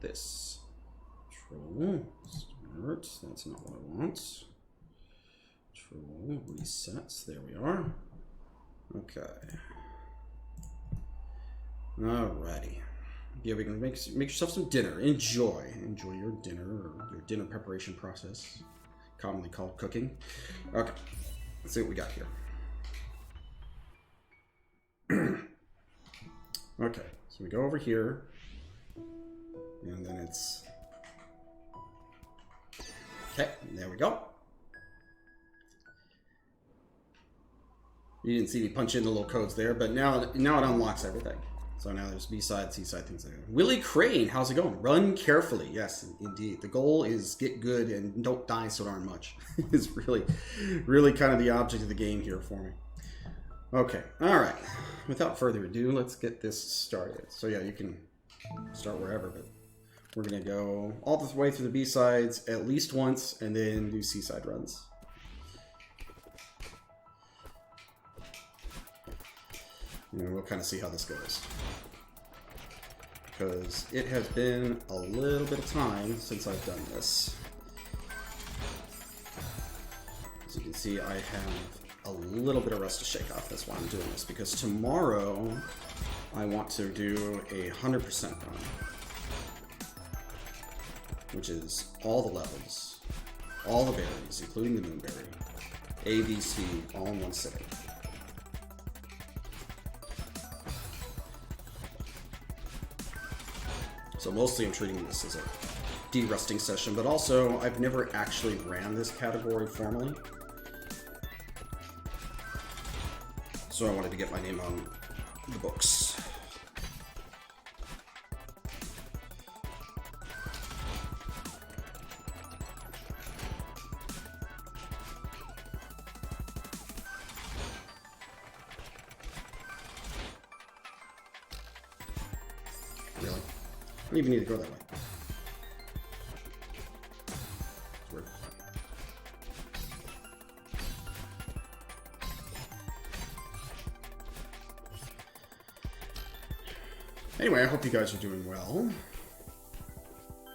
this. Control, start, that's not what I want. Control, resets, there we are. Okay. Alrighty. Yeah, we can make yourself some dinner. Enjoy your dinner, or your dinner preparation process, commonly called cooking. Okay, let's see what we got here. Okay, so we go over here, and then it's okay. There we go. You didn't see me punch in the little codes there, but now it unlocks everything. So now there's B-side, C-side, things like that. Willie Crane, how's it going? Run carefully. Yes, indeed. The goal is get good and don't die so darn much. It's really kind of the object of the game here for me. Okay, all right. Without further ado, let's get this started. So yeah, you can start wherever, but we're going to go all the way through the B-sides at least once and then do C-side runs. And we'll kind of see how this goes. Because it has been a little bit of time since I've done this. As you can see, I have a little bit of rust to shake off. That's why I'm doing this. Because tomorrow, I want to do a 100% run. Which is all the levels, all the berries, including the moonberry, A, B, C, all in one sitting. So mostly I'm treating this as a de-rusting session, but also I've never actually ran this category formally. So I wanted to get my name on the books. Really? I don't even need to go that way. It's weird. Anyway, I hope you guys are doing well.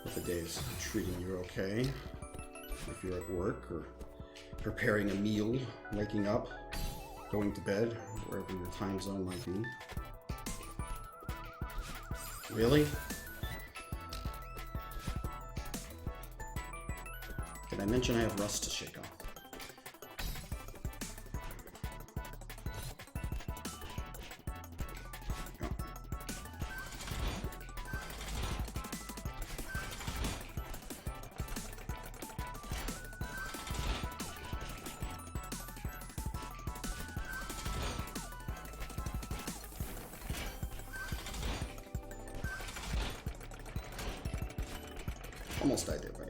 Hope the day's treating you okay. If you're at work or preparing a meal, waking up, going to bed, wherever your time zone might be. Really? Did I mention I have rust to shake off? Oh. Almost died there, buddy.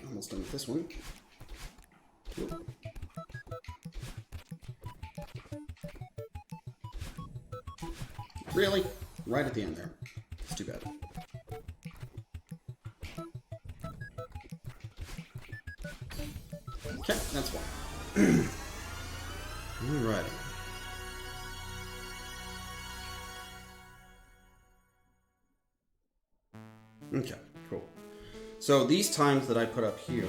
Almost done with this one. Cool. Really? Right at the end there. It's too bad. Okay, that's one. Alrighty. Okay, cool. So these times that I put up here,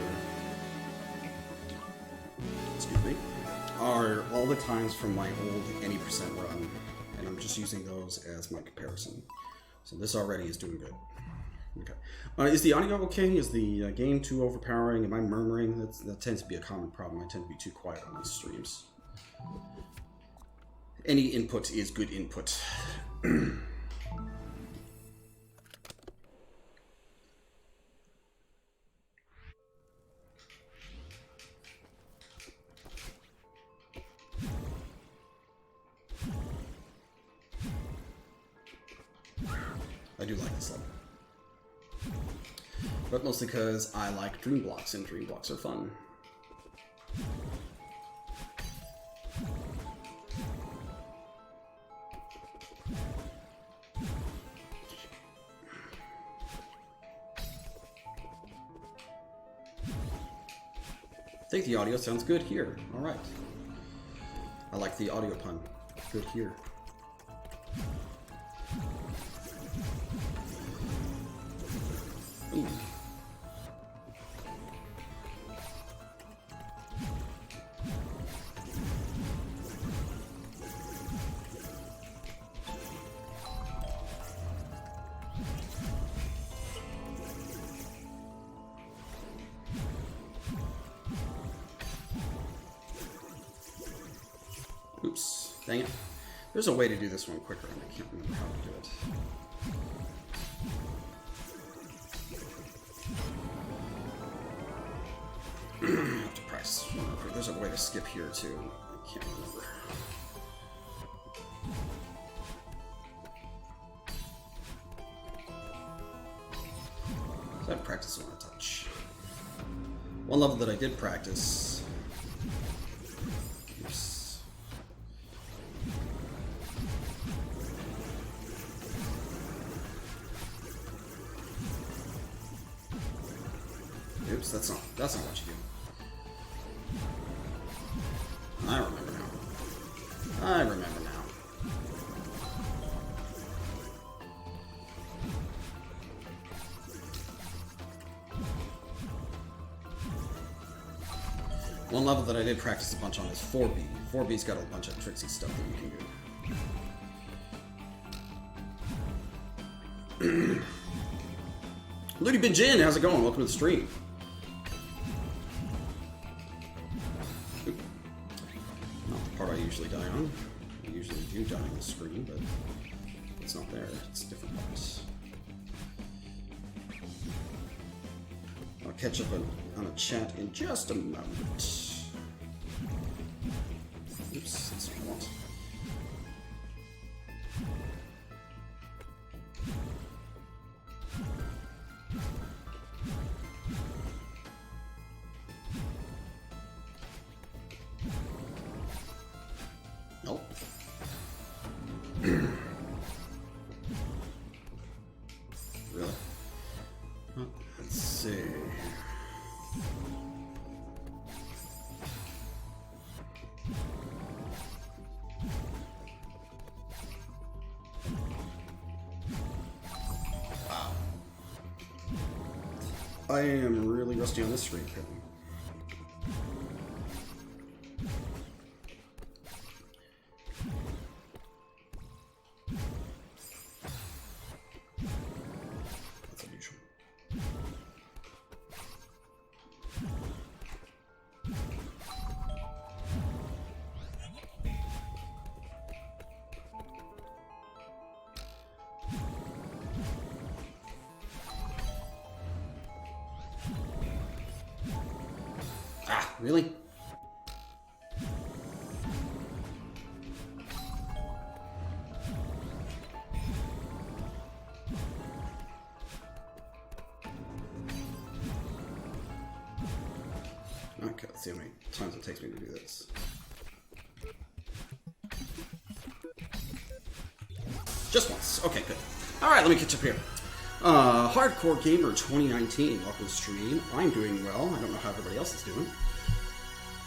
excuse me, are all the times from my old any percent run, and I'm just using those as my comparison. So this already is doing good. Okay. Is the audio okay? Is the game too overpowering? Am I murmuring? That tends to be a common problem. I tend to be too quiet on these streams. Any input is good input. I do like this level. But mostly because I like dream blocks, and dream blocks are fun. I think the audio sounds good here. Alright. I like the audio pun. Good here. Ooh. Oops. Dang it. There's a way to do this one quicker, and I can't remember how to do it. I have to practice. There's a way to skip here too. I can't remember. So I practice on a touch. One level that I did practice. Oops. Oops, that's not what you do. I remember now. I remember now. One level that I did practice a bunch on is 4B. 4B's got a bunch of tricksy stuff that you can do. Bny Run, how's it going? Welcome to the stream. Not the part I usually die on. I usually do die on the screen, but it's not there. It's different parts. I'll catch up on a chat in just a moment. Oops, that's what I want. Nope. Really? Let's see. Wow. I am really rusty on this screen, apparently. That's unusual. Ah, really? Okay, let's see how many times it takes me to do this. Just once. Okay, good. Alright, let me catch up here. Hardcore Gamer 2019. Welcome to the stream. I'm doing well. I don't know how everybody else is doing.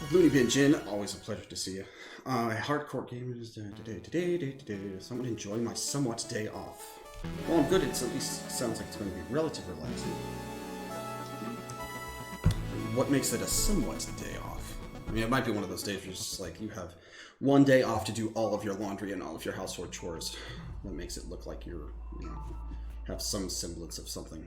Bny Run, always a pleasure to see you. Hardcore Gamers today. Someone enjoying my somewhat day off. Well, I'm good. It's at least sounds like it's going to be relatively relaxing. What makes it a somewhat day off? I mean, it might be one of those days where it's just like you have one day off to do all of your laundry and all of your household chores. That makes it look like you're, you know, have some semblance of something.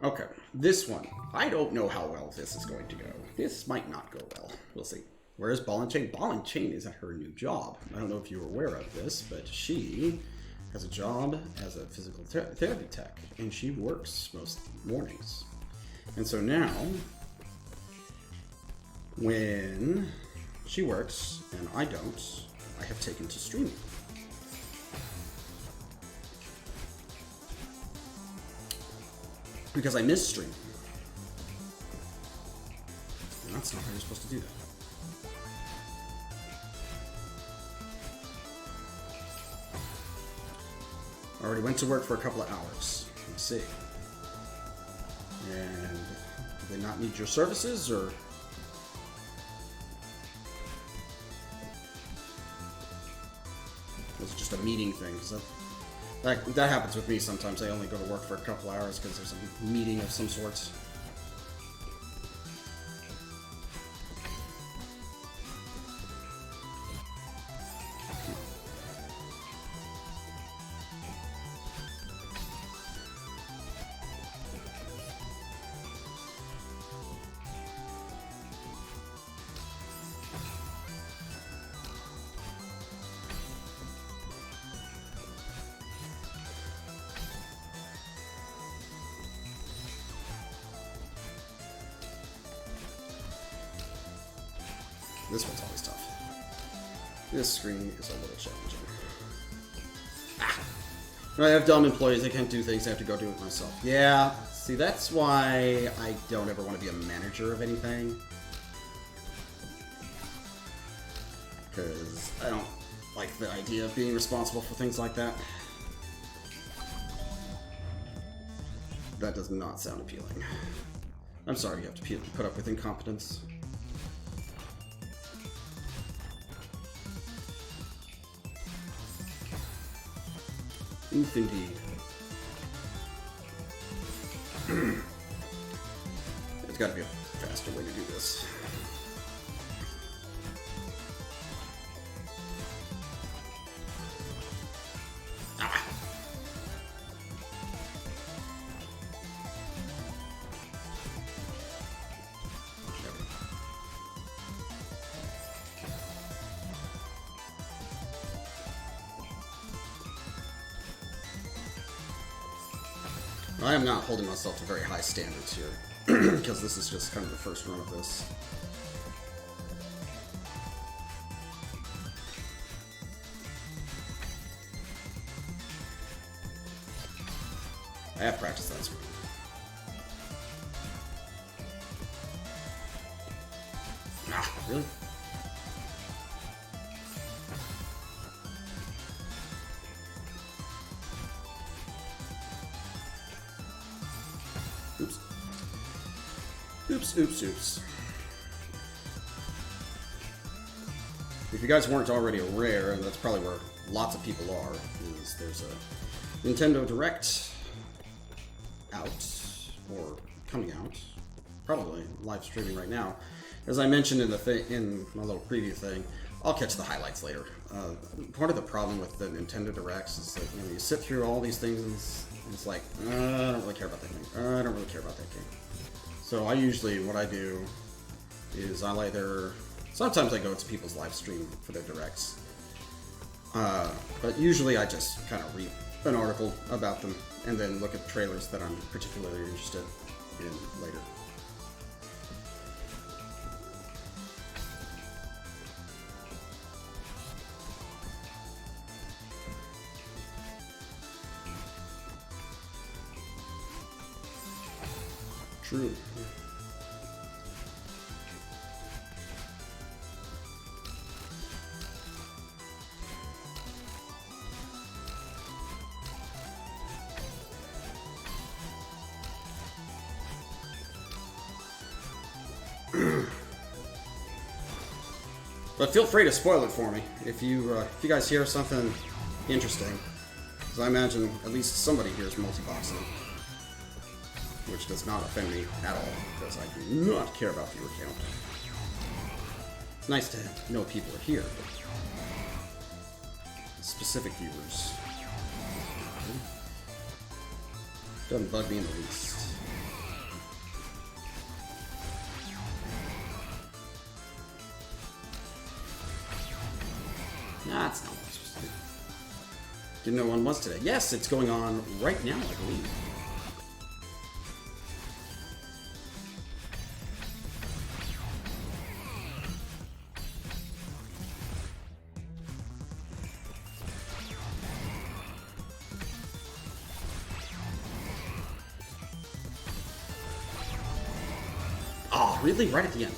Okay, this one. I don't know how well this is going to go. This might not go well. We'll see. Where is Ball and Chain? Ball and Chain is at her new job. I don't know if you were aware of this, but she has a job as a physical therapy tech, and she works most mornings. And so now, when she works and I don't, I have taken to streaming. because I missed stream. And that's not how you're supposed to do that. Already went to work for a couple of hours. Let's see. And do they not need your services, or? Was it just a meeting thing? Because that happens with me sometimes. I only go to work for a couple hours because there's a meeting of some sort. This one's always tough. This screen is a little challenging. I have dumb employees, they can't do things, I have to go do it myself. Yeah, see, that's why I don't ever want to be a manager of anything. Because I don't like the idea of being responsible for things like that. That does not sound appealing. I'm sorry you have to put up with incompetence. Oof, indeed. There's got to be a faster way to do this. Ah. I am not holding myself to very high standards here, because this is just kind of the first run of this. I have practiced that screen. Ah, really? Oops. Oops, oops, oops. If you guys weren't already aware, and that's probably where lots of people are, is there's a Nintendo Direct out, or coming out, probably live streaming right now. As I mentioned in my little preview thing, I'll catch the highlights later. Part of the problem with the Nintendo Directs is that you sit through all these things and it's like, I don't really care about that game. I don't really care about that game. So what I do is sometimes I go to people's live stream for their directs. But usually I just kind of read an article about them and then look at trailers that I'm particularly interested in later. True. But feel free to spoil it for me if you guys hear something interesting, because I imagine at least somebody hears multi-boxing, which does not offend me at all, because I do not care about viewer count. It's nice to know people are here, but specific viewers doesn't bug me in the least. Nah, that's not what I'm supposed to do. Didn't know one was today. Yes, it's going on right now, I believe. really? Right at the end.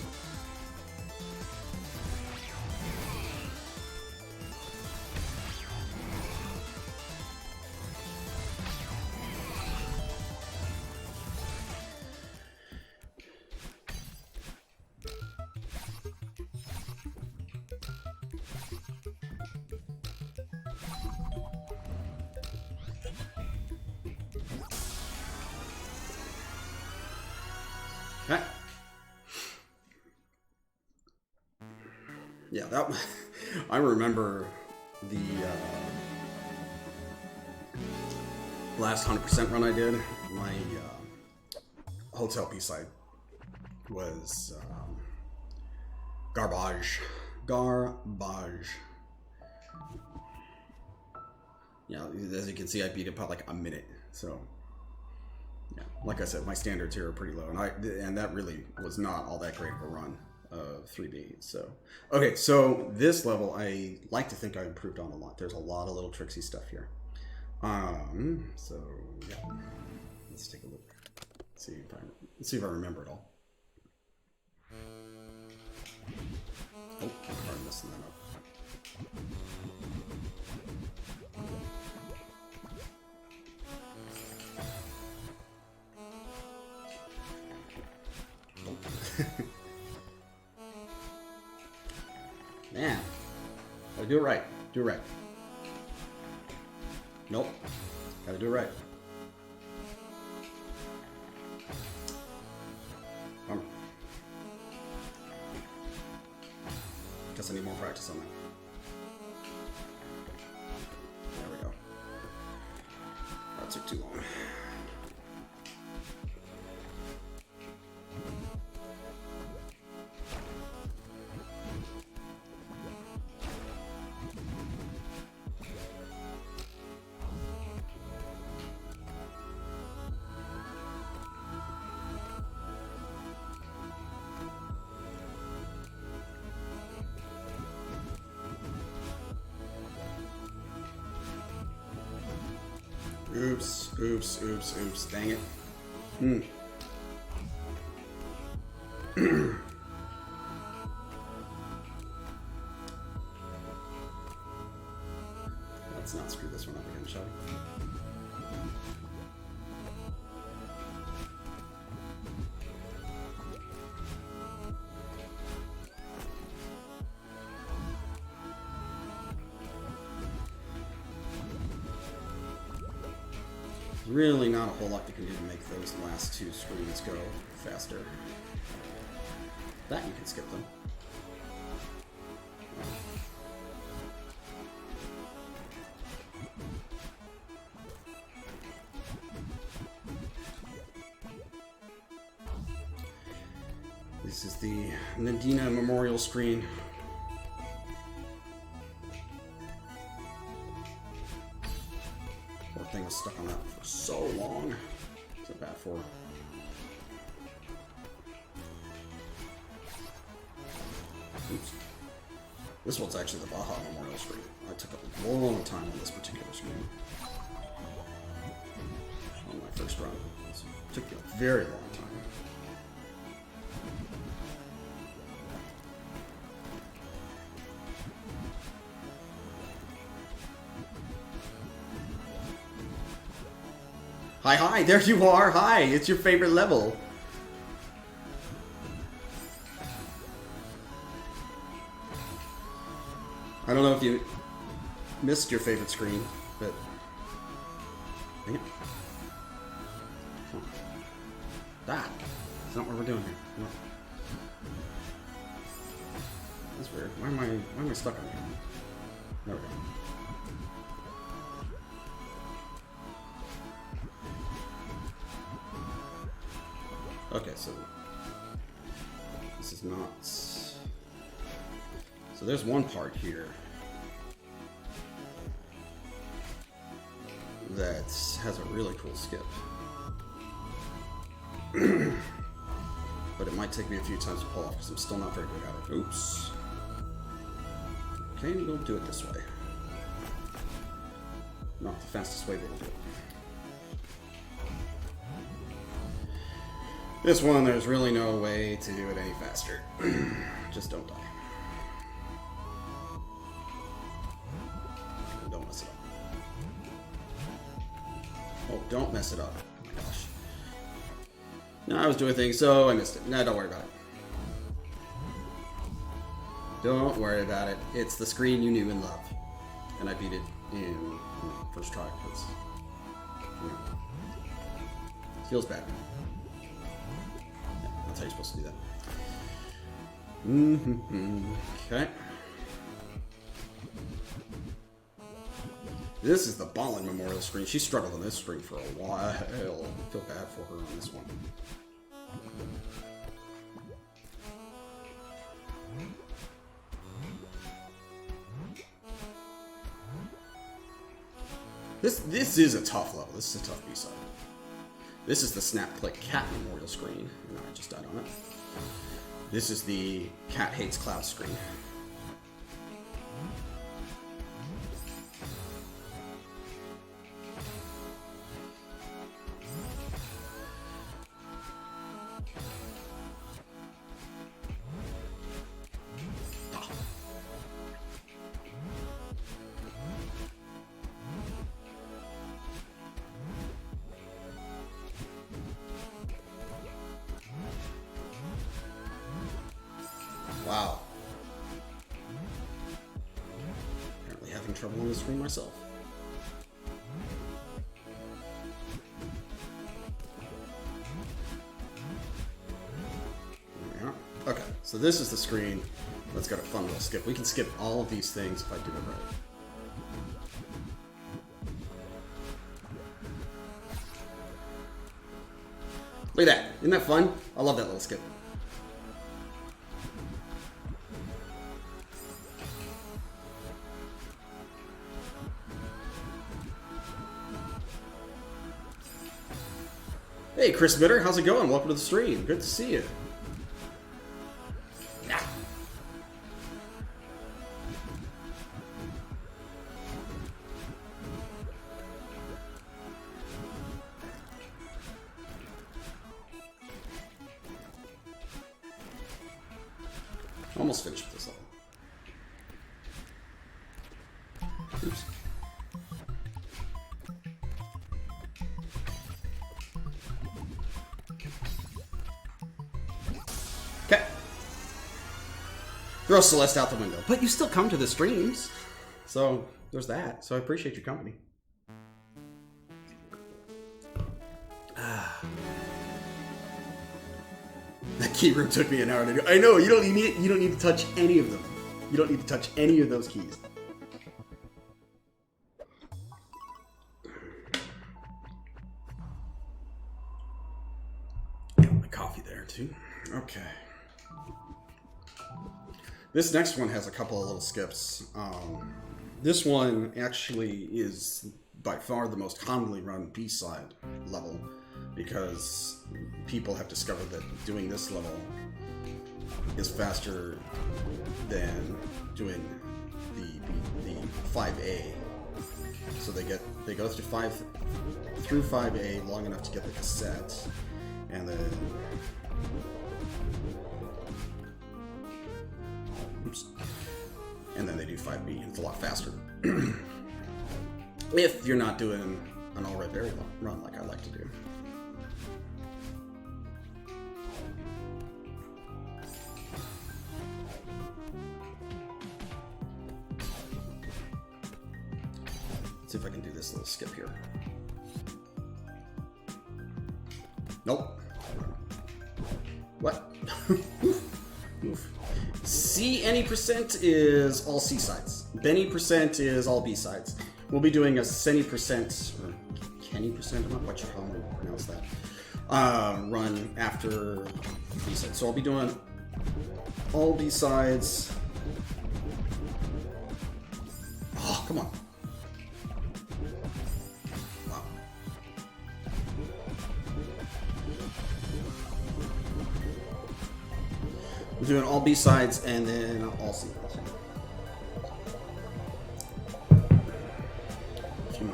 Okay. Yeah, that I remember the last 100% run I did. My hotel B-side was garbage. Yeah, as you can see, I beat it by like a minute. So, yeah, like I said, my standards here are pretty low, and that really was not all that great of a run of 3D. So, okay, so this level, I like to think I improved on a lot. There's a lot of little tricksy stuff here. So yeah, let's take a look. Let's see if I remember it all. Oh, I'm messing that up. Man, gotta do it right. Do it right. Nope. Gotta do it right. Bummer. Guess I need more practice on that. There we go. That took too long. Oops, dang it. Let's not screw this one up again, shall we? Really not a whole lot you can do to make those last two screens go faster. That you can skip them. This is the Nadina Memorial screen. Poor thing was stuck on that for so long. What's it bad for? Oops. This one's actually the Baja Memorial screen. I took a long time on this particular screen. On my first run. It took a very long time. Hi, there you are. Hi, it's your favorite level. I don't know if you missed your favorite screen, but dang it. That is not what we're doing here. No. That's weird. Why am I stuck on here? There we go. Okay, so this is not. So there's one part here that has a really cool skip. But it might take me a few times to pull off because I'm still not very good at it. Oops. Okay, we'll do it this way. Not the fastest way, but we'll do it. This one, there's really no way to do it any faster. Just don't die. And don't mess it up. Oh, don't mess it up. Oh my gosh. No, I was doing things, so I missed it. No, don't worry about it. Don't worry about it. It's the screen you knew and loved. And I beat it in first try. Because, you know, it feels bad. Yeah, that's how you're supposed to do that. Okay. This is the Ballin Memorial screen. She struggled on this screen for a while. I feel bad for her on this one. This is a tough level. This is a tough B-side. This is the Snap Click Cat Memorial screen. No, I just died on it. This is the Cat Hates Cloud screen. Wow. Apparently having trouble on the screen myself. There we are. Okay, so this is the screen that's got a fun little skip. We can skip all of these things if I do it right. Look at that. Isn't that fun? I love that little skip. Hey, Chris Bitter, how's it going? Welcome to the stream. Good to see you. Ah. Almost finished with this level. Oops. Okay. Throw Celeste out the window. But you still come to the streams. So, there's that. So I appreciate your company. That key room took me an hour to do. I know, you don't need to touch any of them. You don't need to touch any of those keys. Got my coffee there too. Okay. This next one has a couple of little skips. This one actually is by far the most commonly run B-side level because people have discovered that doing this level is faster than doing the 5A. So they go through 5A long enough to get the cassette, and then and then they do 5B. It's a lot faster. If you're not doing an all red berry run like I like to do. Let's see if I can do this little skip here. Nope. What? Oof. C any percent is all C sides. Bny percent is all B sides. We'll be doing a Senny percent, or Kenny percent, I'm not quite sure how I'm going to pronounce that, run after B sides. So I'll be doing all B sides. Oh, come on. Wow. I'm doing all B sides and then all C.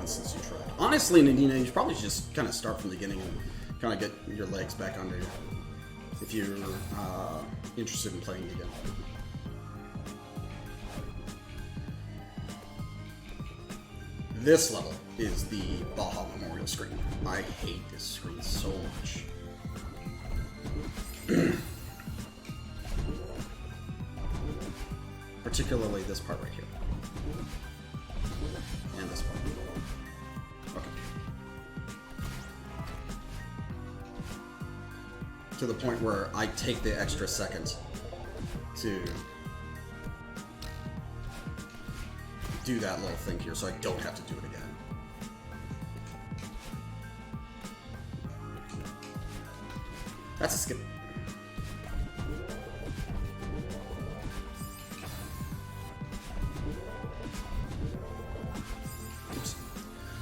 Since you tried. Honestly, Nadina, you should probably just kind of start from the beginning and kind of get your legs back under you. if you're interested in playing again. This level is the Baja Memorial screen. I hate this screen so much. Particularly this part right here. And this part. Okay. To the point where I take the extra second to do that little thing here so I don't have to do it again. That's a skip. Oops.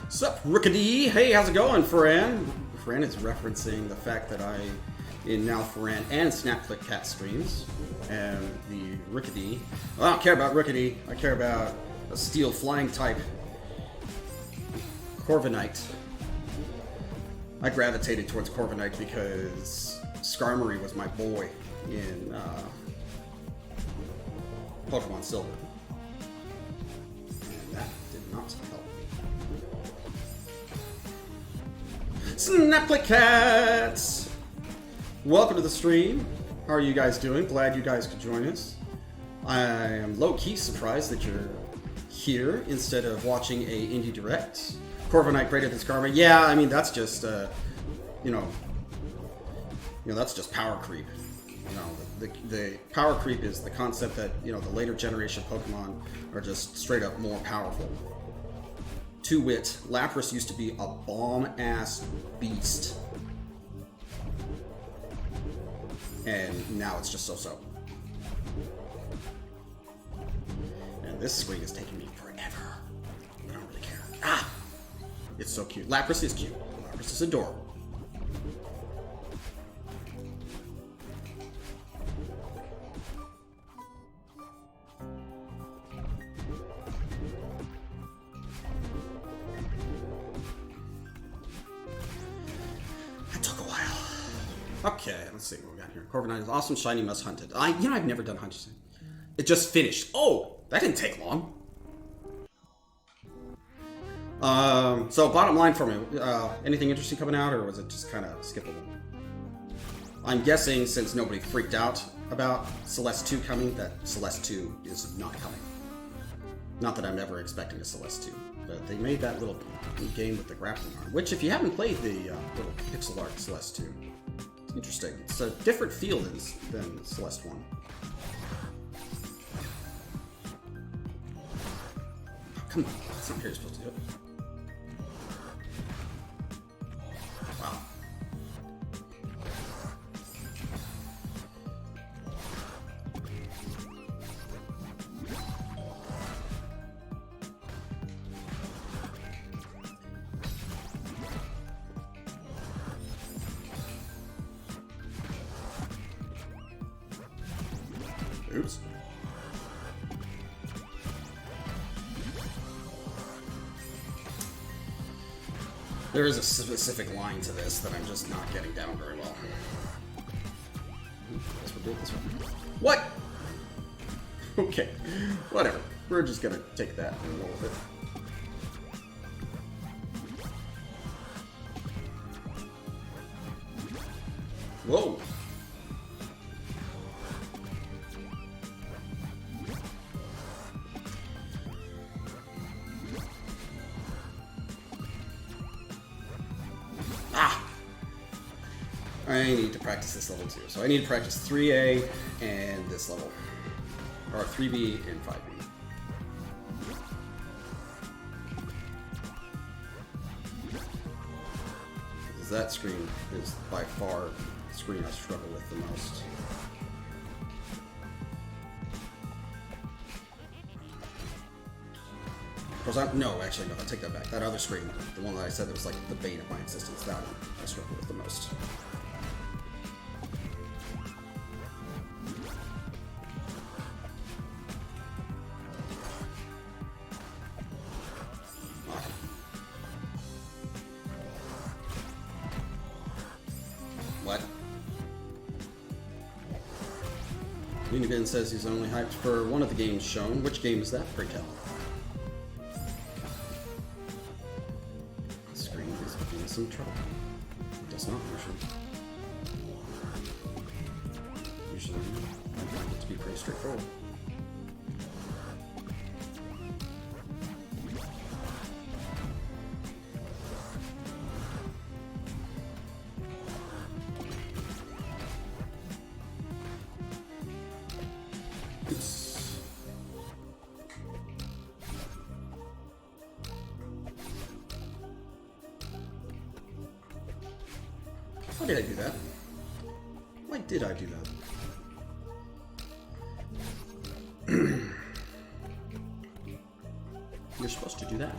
Sup, Rickety? Hey, how's it going, Fran? Fran is referencing the fact that I, in now Fran and Snapclick Cat streams, and the Rickety. Well, I don't care about Rickety. I care about a steel flying type Corviknight. I gravitated towards Corviknight because Skarmory was my boy in Pokemon Silver. And that did not help. Snapclick Cats! Welcome to the stream. How are you guys doing? Glad you guys could join us. I am low-key surprised that you're here instead of watching a indie direct. Corviknight greater than Skarmory. Yeah, I mean that's just that's just power creep. The power creep is the concept that the later generation Pokemon are just straight up more powerful. To wit, Lapras used to be a bomb-ass beast, and now it's just so-so. And this screen is taking me forever. I don't really care. Ah! It's so cute. Lapras is cute. Lapras is adorable. That took a while. Okay, let's see what we got here. Corviknight is awesome, shiny, must hunted. I've never done hunting. It just finished. Oh, that didn't take long. So bottom line for me, anything interesting coming out, or was it just kind of skippable? I'm guessing, since nobody freaked out about Celeste 2 coming, that Celeste 2 is not coming. Not that I'm ever expecting a Celeste 2, but they made that little game with the grappling arm, which if you haven't played the little pixel art Celeste 2, it's interesting. It's a different feel than Celeste 1. Come on, that's not how you're supposed to do it. Wow. Oops. There is a specific line to this that I'm just not getting down very well. Guess we'll do it this way. What? Okay, whatever. We're just gonna take that and roll with it. Whoa! I need to practice this level too. So I need to practice 3A and this level. Or 3B and 5B. Because that screen is by far the screen I struggle with the most. Of course, no, actually, no, I take that back. That other screen, the one that I said that was like the bane of my existence, that one I struggle with the most. What? Unibin says he's only hyped for one of the games shown. Which game is that, pray tell? The screen is giving me some trouble. It does not usually. Usually, I find it to be pretty straightforward. Why did I do that? Why did I do that? You're supposed to do that.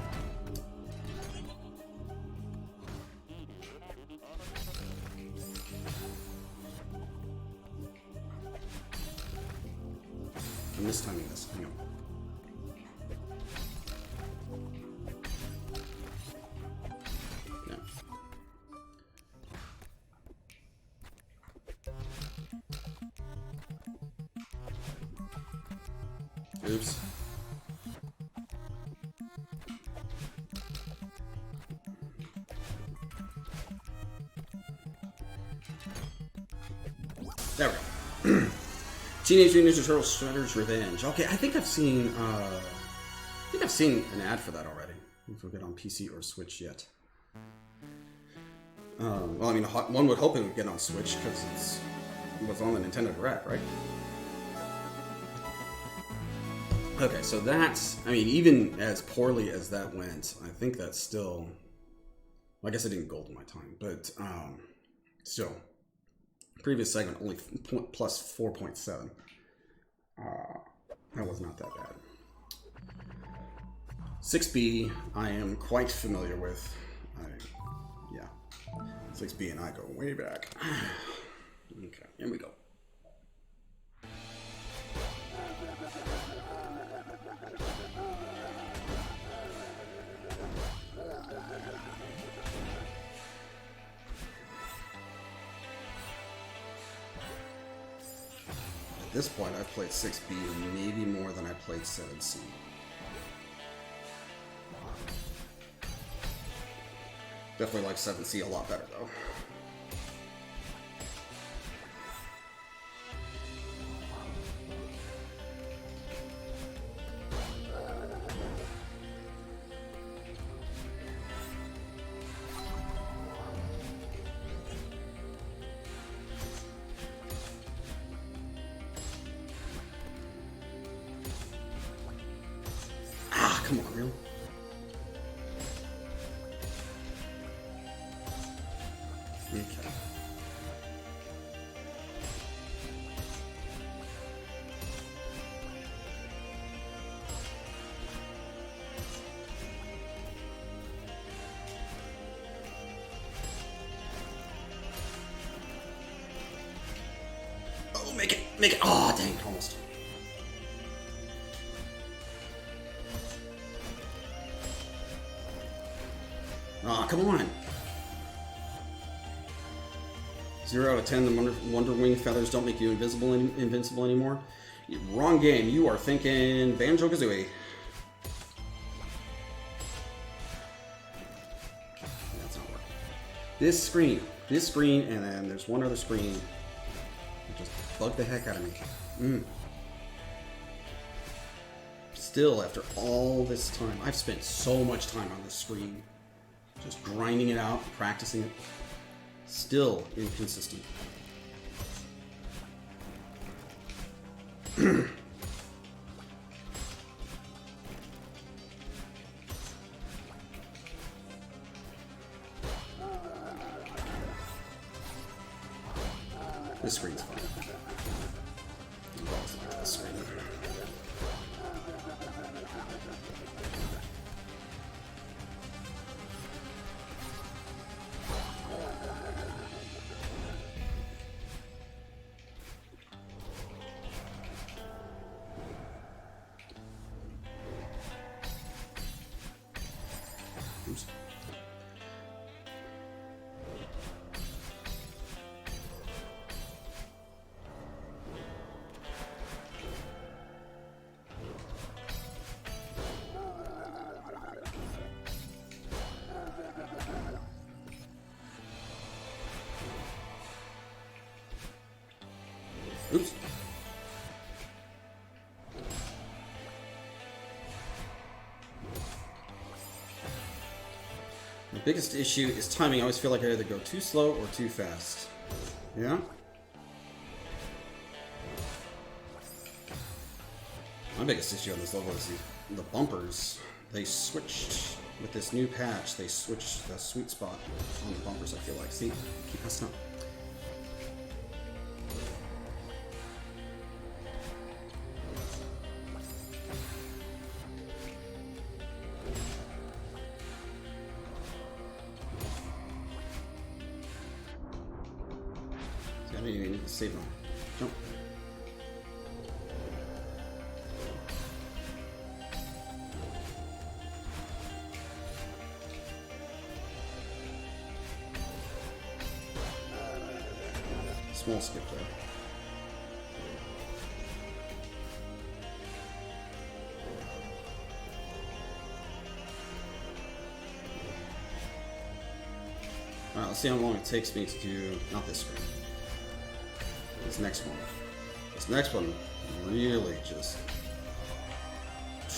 I'm mistiming this. Hang on. Oops. There we go. Teenage Mutant Ninja Turtles Shredder's Revenge. Okay, I think I've seen an ad for that already. If we'll get on PC or Switch yet. Well, I mean, one would hope it would get on Switch because it was on the Nintendo Direct, right? Okay, so that's, I mean, even as poorly as that went, I think that's still, well, I guess I didn't gold my time, but still, previous segment only plus 4.7. That was not that bad. 6B, I am quite familiar with. Yeah, 6B and I go way back. Okay, here we go. At this point, I've played 6B maybe more than I played 7C. Definitely like 7C a lot better, though. Come on, really? Okay. Oh, make it. Oh, dang, almost. Ah, come on. 0 out of 10, the Wonder Wing feathers don't make you invincible anymore. Wrong game. You are thinking Banjo-Kazooie. That's not working. This screen, and then there's one other screen. It just bugged the heck out of me. Still, after all this time, I've spent so much time on this screen. Just grinding it out, practicing it. Still inconsistent. This screen's fine. I've always liked this screen. Oops. Oops. The biggest issue is timing. I always feel like I either go too slow or too fast. Yeah? My biggest issue on this level is the bumpers. They switched with this new patch. They switched the sweet spot on the bumpers, I feel like. See? Keep messing up. See, I didn't even need to save them. Jump. Small skip there. Alright, let's see how long it takes me to do, not this screen, this next one. This next one really just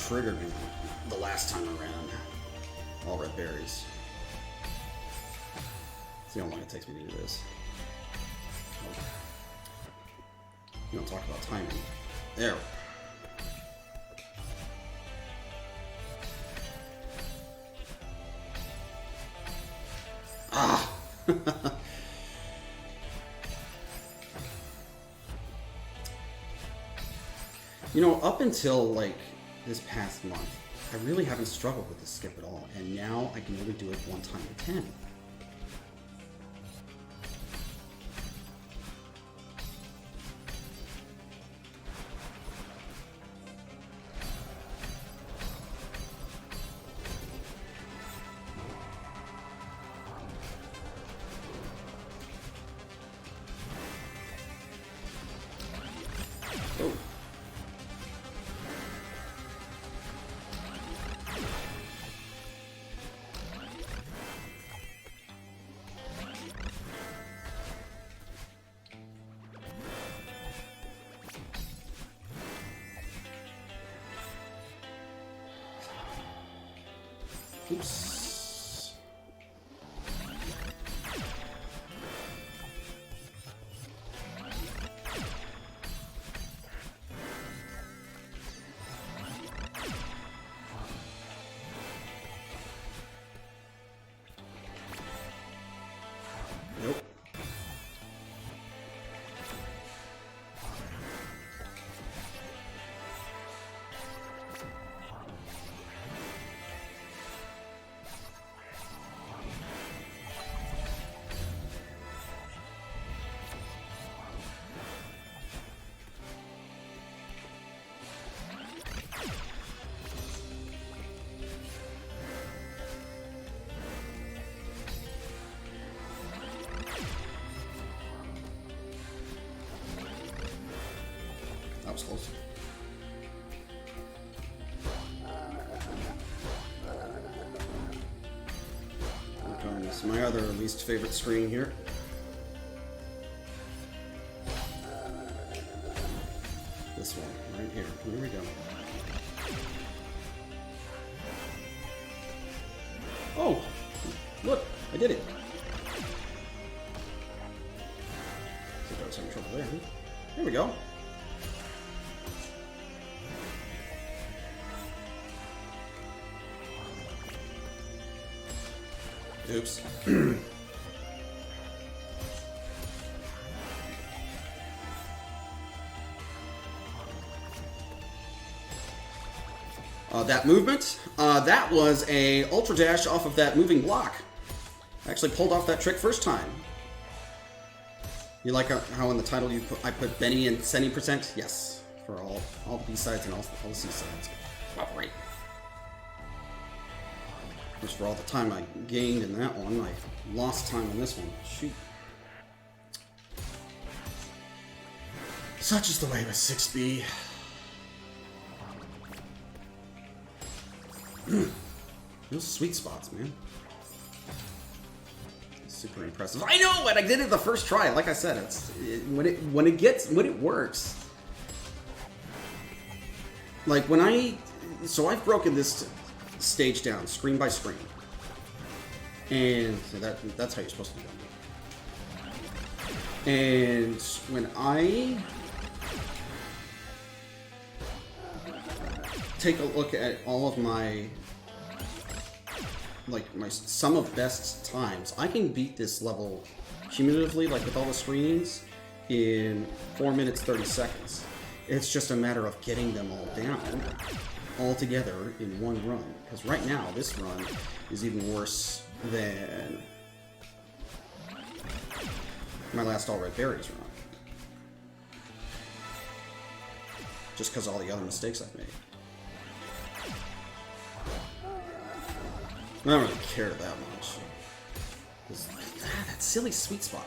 triggered me the last time around. All red berries. Let's see how long it takes me to do this. You don't talk about timing. There. Ah! You know, up until like this past month, I really haven't struggled with the skip at all, and now I can only do it one time in 10. Oh. Oops. Nope. That was close. This is my other least favorite screen here. This one, right here. Here we go. Oh! Look! I did it! So I was having trouble there. There we go. Oops. That movement, that was a ultra dash off of that moving block. I actually pulled off that trick first time. You like how in the title I put Bny and 70%? Yes, for all the B-sides and all the C-sides. Wow, great. Just for all the time I gained in that one, I lost time on this one. Shoot. Such is the way with 6B. Those sweet spots, man. super impressive. I know, and I did it the first try. Like I said, when it works. Like when I've broken this stage down screen by screen, and so that's how you're supposed to do it. And when I take a look at all of my sum of best times, I can beat this level cumulatively, like with all the screens, in 4 minutes 30 seconds. It's just a matter of getting them all down, all together in one run. Because right now, this run is even worse than my last All Red Berries run. Just because of all the other mistakes I've made. I don't really care that much. That silly sweet spot.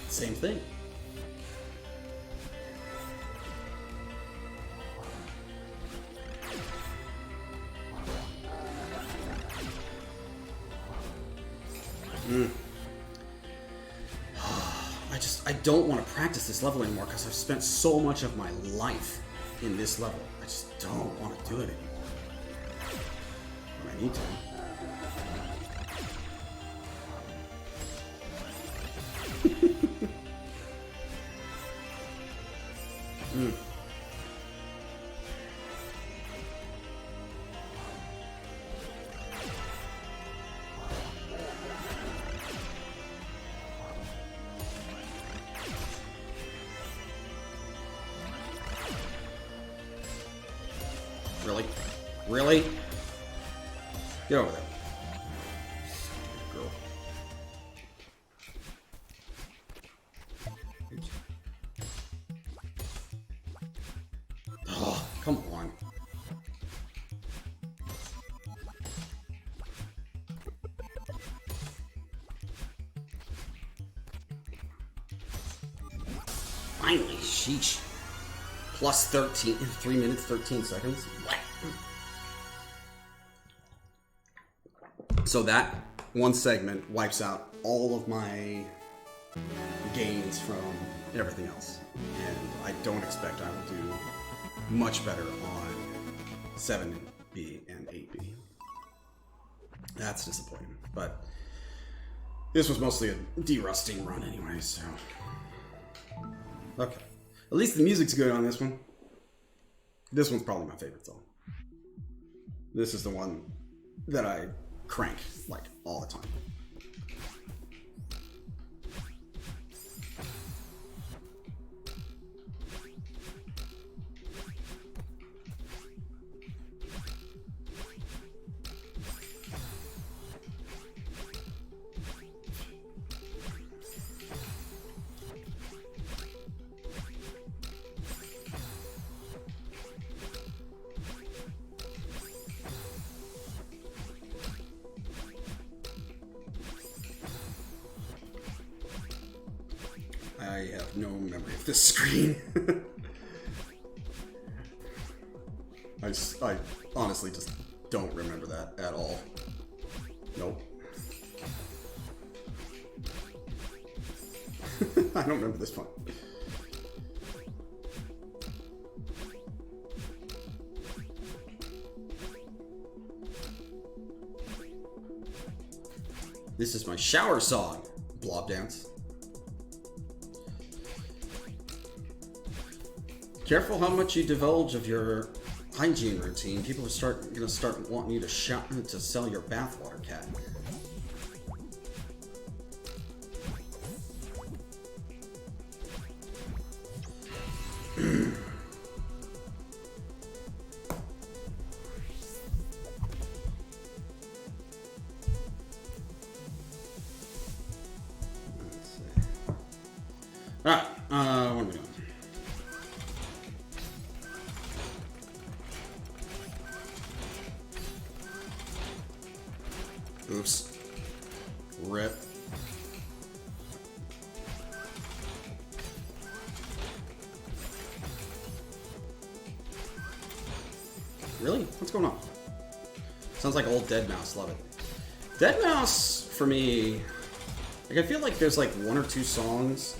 Same thing. I don't want to practice this level anymore because I've spent so much of my life in this level. I just don't want to do it anymore. But I need to. Really? Really? Get over there. Girl. Oh, come on. Finally, sheesh. Plus 13, 3 minutes, 13 seconds. What? So that one segment wipes out all of my gains from everything else. And I don't expect I will do much better on 7B and 8B. That's disappointing. But this was mostly a de-rusting run anyway, so... Okay. At least the music's good on this one. This one's probably my favorite song. This is the one that I crank, like, all the time. I have no memory of this screen. I honestly just don't remember that at all. Nope. I don't remember this one. This is my shower song, Blob Dance. Careful how much you divulge of your hygiene routine. People are gonna start wanting you to sell your bathwater, cat. Alright, what are we doing? Oops. rip. Really? What's going on? Sounds like old Dead Mouse. Love it. Dead Mouse, for me, like I feel like there's like 1 or 2 songs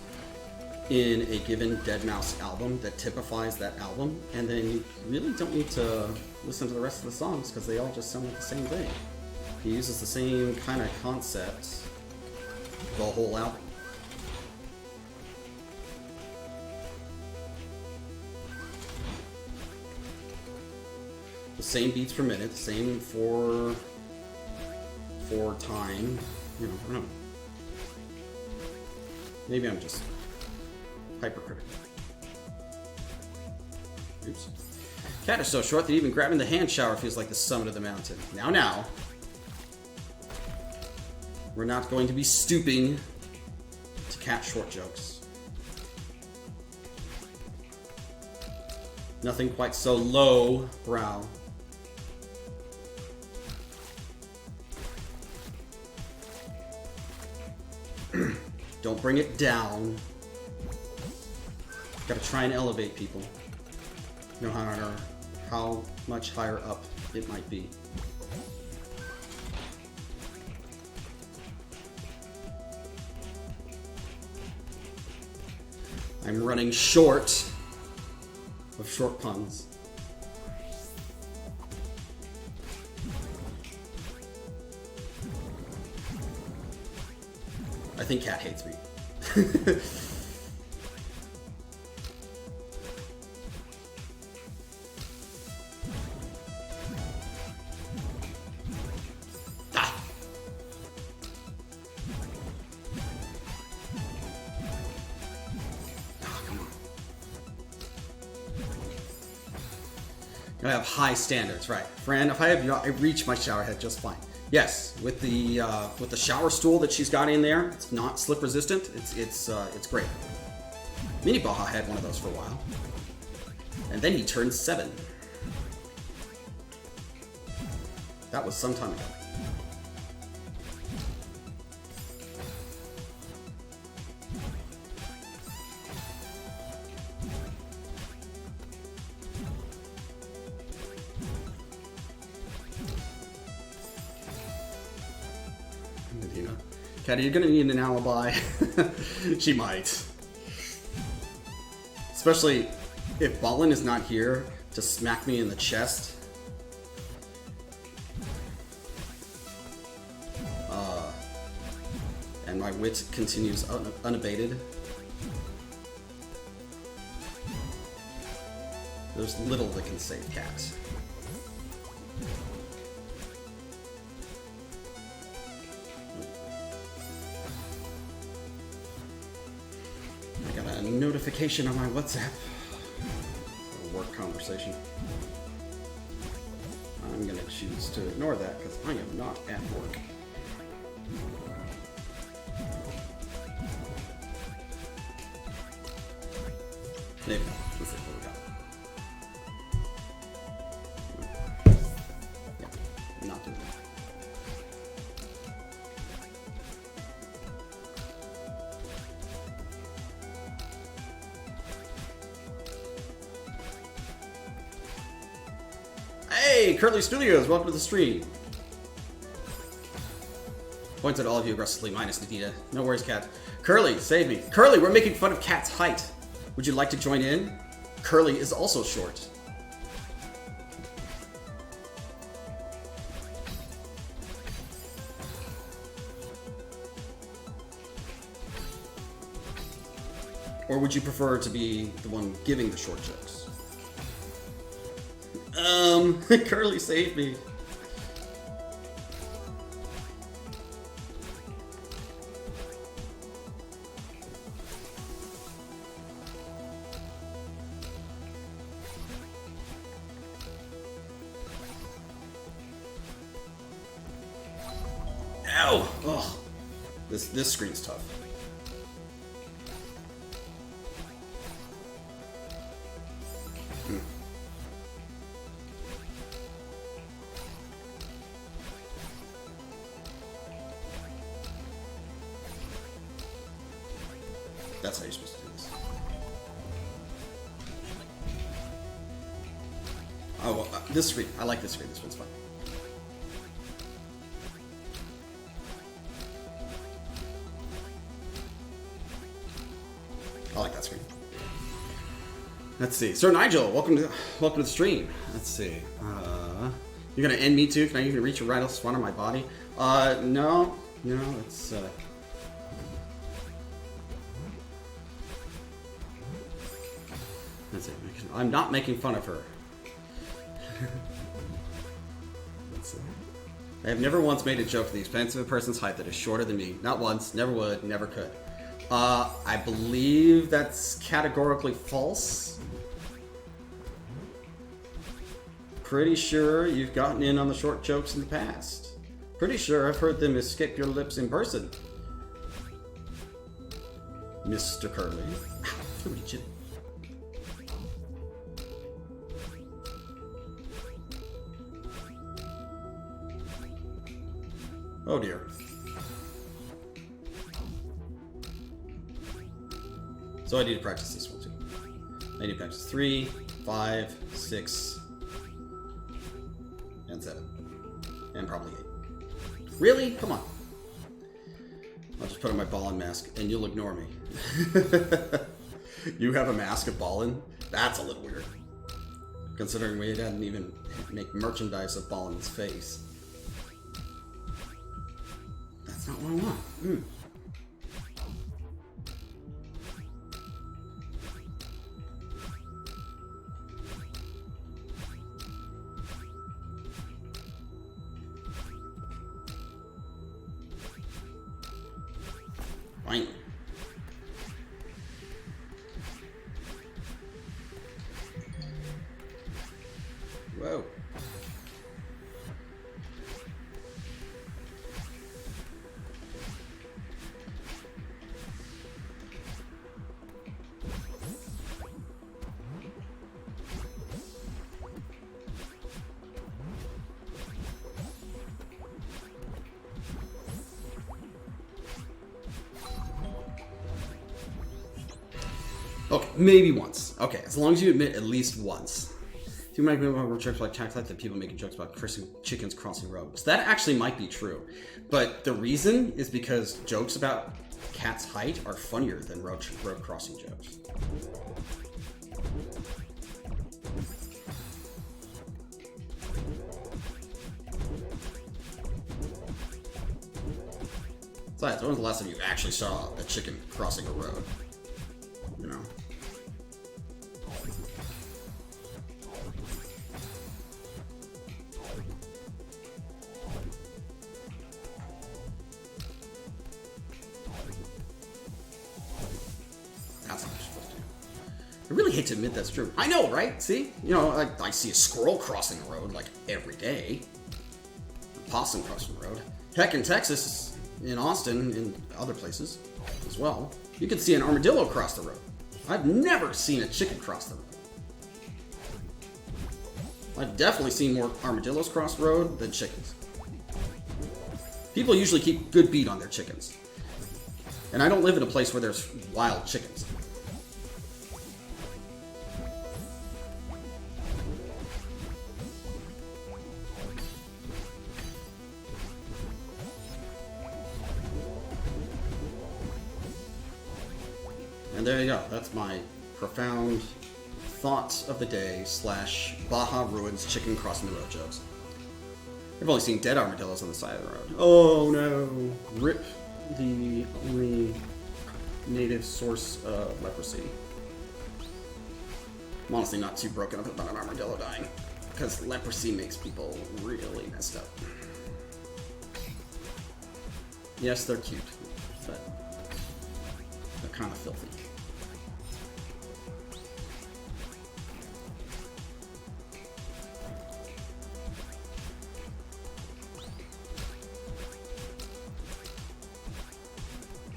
in a given Dead Mouse album that typifies that album, and then you really don't need to listen to the rest of the songs because they all just sound like the same thing. He uses the same kind of concept the whole album. The same beats per minute, same for time. You know, I don't know. Maybe I'm just hypercritical. Oops. Cat is so short that even grabbing the hand shower feels like the summit of the mountain. Now. We're not going to be stooping to cat short jokes. Nothing quite so low brow. Don't bring it down. Gotta try and elevate people. No matter how much higher up it might be. I'm running short of short puns. I think Cat hates me. Ah. Oh, come on. I have high standards, right? Fran, if I have, I reach my shower head just fine. Yes, with the shower stool that she's got in there, it's not slip resistant. It's great. Mini Baja had one of those for a while, and then he turned 7. That was some time ago. Cat, are you gonna need an alibi? She might. Especially if Ballin is not here to smack me in the chest. And my wit continues unabated. There's little that can save Cat. I got a notification on my WhatsApp. A work conversation. I'm gonna choose to ignore that because I am not at work. Maybe. Let's see what we got. Yeah, not doing that. Hey, Curly Studios, welcome to the stream. Points at all of you aggressively, minus Nadita. No worries, Cat. Curly, save me. Curly, we're making fun of Cat's height. Would you like to join in? Curly is also short. Or would you prefer to be the one giving the short jokes? Curly, save me. Ow! Ugh. This screen's tough. that's how you're supposed to do this. Oh, well, this screen. I like this screen. This one's fun. I like that screen. Let's see. Sir Nigel, welcome to the stream. Let's see. You're gonna end me too? Can I even reach a right spot on my body? No. It's That's it. I'm not making fun of her. I have never once made a joke at the expense of a person's height that is shorter than me. Not once, never would, never could. I believe that's categorically false. Pretty sure you've gotten in on the short jokes in the past. Pretty sure I've heard them escape your lips in person. Mr. Curly. Ow, reach it. Oh dear. So I need to practice this one too. I need to practice 3, 5, 6, and 7. And probably 8. Really? Come on. I'll just put on my ballin' mask and you'll ignore me. You have a mask of ballin'? That's a little weird. Considering we didn't even make merchandise of Ballin's face. That's not what I want. Fine. Whoa. Okay, maybe once. Okay, as long as you admit at least once. You might be able to jokes like tax like that people making jokes about chickens crossing roads. That actually might be true. But the reason is because jokes about cats' height are funnier than road crossing jokes. Besides, when was the last time you actually saw a chicken crossing a road? You know? That's not what you're supposed to do. I really hate to admit that's true. I know, right? See? You know, I see a squirrel crossing the road like every day. A possum crossing the road. Heck, in Texas, in Austin, in other places as well, you can see an armadillo cross the road. I've never seen a chicken cross the road. I've definitely seen more armadillos cross the road than chickens. People usually keep good beat on their chickens. And I don't live in a place where there's wild chickens. And there you go. That's my profound thoughts of the day / Baja Ruins chicken crossing the road jokes. I've only seen dead armadillos on the side of the road. Oh no. Rip the only native source of leprosy. I'm honestly not too broken up about an armadillo dying, because leprosy makes people really messed up. Yes, they're cute, but they're kind of filthy.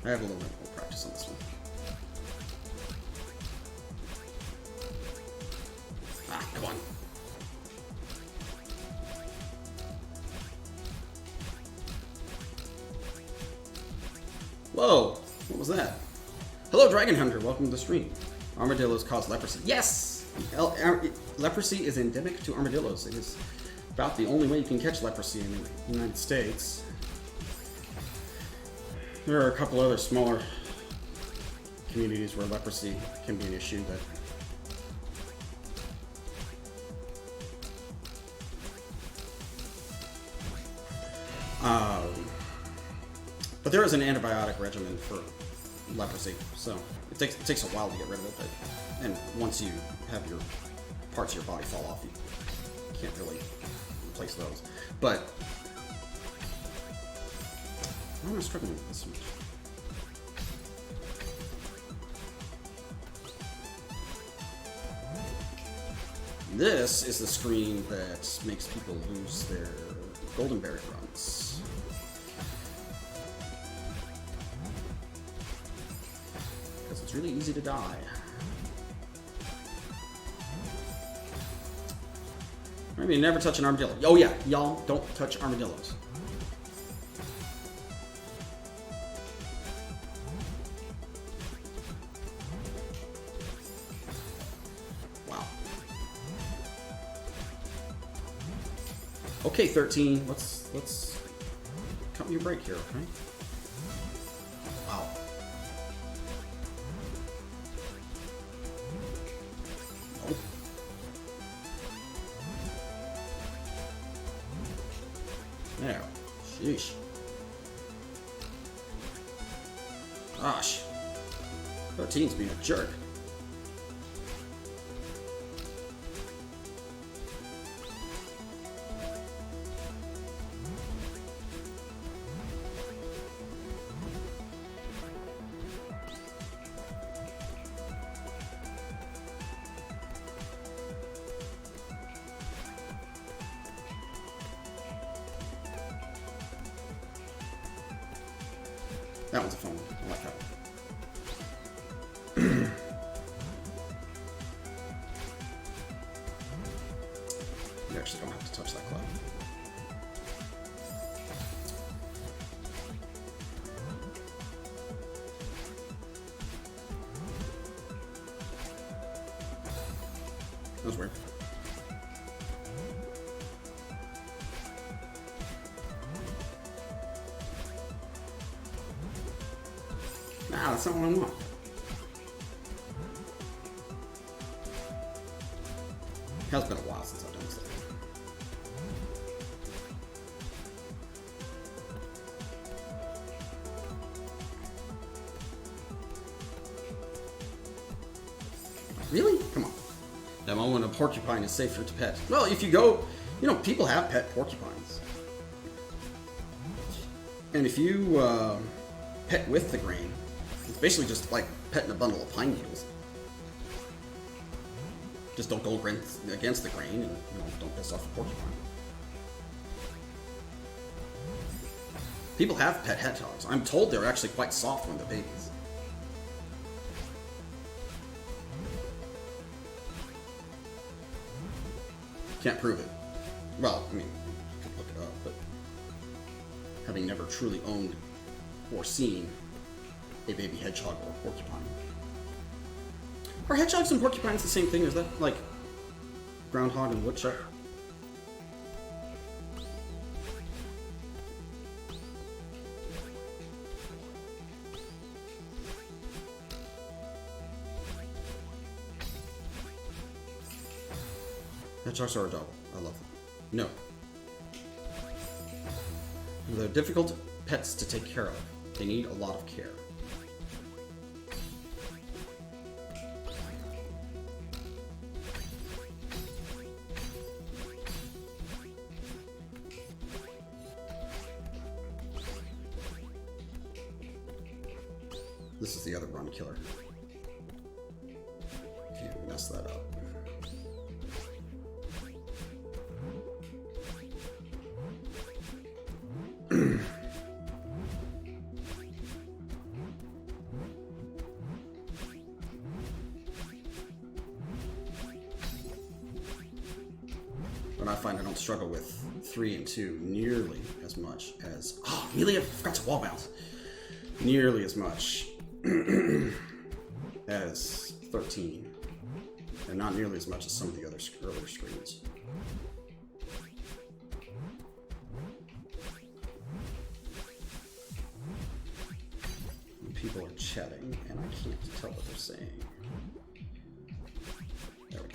I have a little bit more practice on this one. Ah, come on. Whoa, what was that? Hello, Dragon Hunter. Welcome to the stream. Armadillos cause leprosy. Yes! Leprosy is endemic to armadillos. It is about the only way you can catch leprosy in the United States. There are a couple other smaller communities where leprosy can be an issue, but there is an antibiotic regimen for leprosy, so it takes a while to get rid of it. And once you have your parts of your body fall off, you can't really replace those. But why am I struggling with this so much? This is the screen that makes people lose their golden berry runs. Because it's really easy to die. Maybe never touch an armadillo. Oh yeah, y'all don't touch armadillos. Wow. Okay, 13. Let's cut me a break here, okay? Wow. Oh. There. Sheesh. Gosh. 13's being a jerk. That one's a fun one. I like that one. You actually don't have to touch that cloud. That was weird. Nah, that's not what I want. It has been a while since I've done this. Really? Come on. That moment a porcupine is safer to pet. Well, if you go, you know, people have pet porcupines. And if you pet with the grain, it's basically just like petting a bundle of pine needles. Just don't go against the grain, and you know, don't piss off the porcupine. People have pet hedgehogs. I'm told they're actually quite soft when they're babies. Can't prove it. Well, I mean, you could look it up, but having never truly owned or seen a baby hedgehog or a porcupine. Are hedgehogs and porcupines the same thing? Is that like groundhog and woodchuck? Hedgehogs are adorable. I love them. No. They're difficult pets to take care of. They need a lot of care. This is the other run killer. If you mess that up. But I find I don't struggle with 3 and 2 nearly as much as... Oh, Amelia, I forgot to wall bounce. Nearly as much as 13. And not nearly as much as some of the other earlier screens. People are chatting, and I can't tell what they're saying. There we go.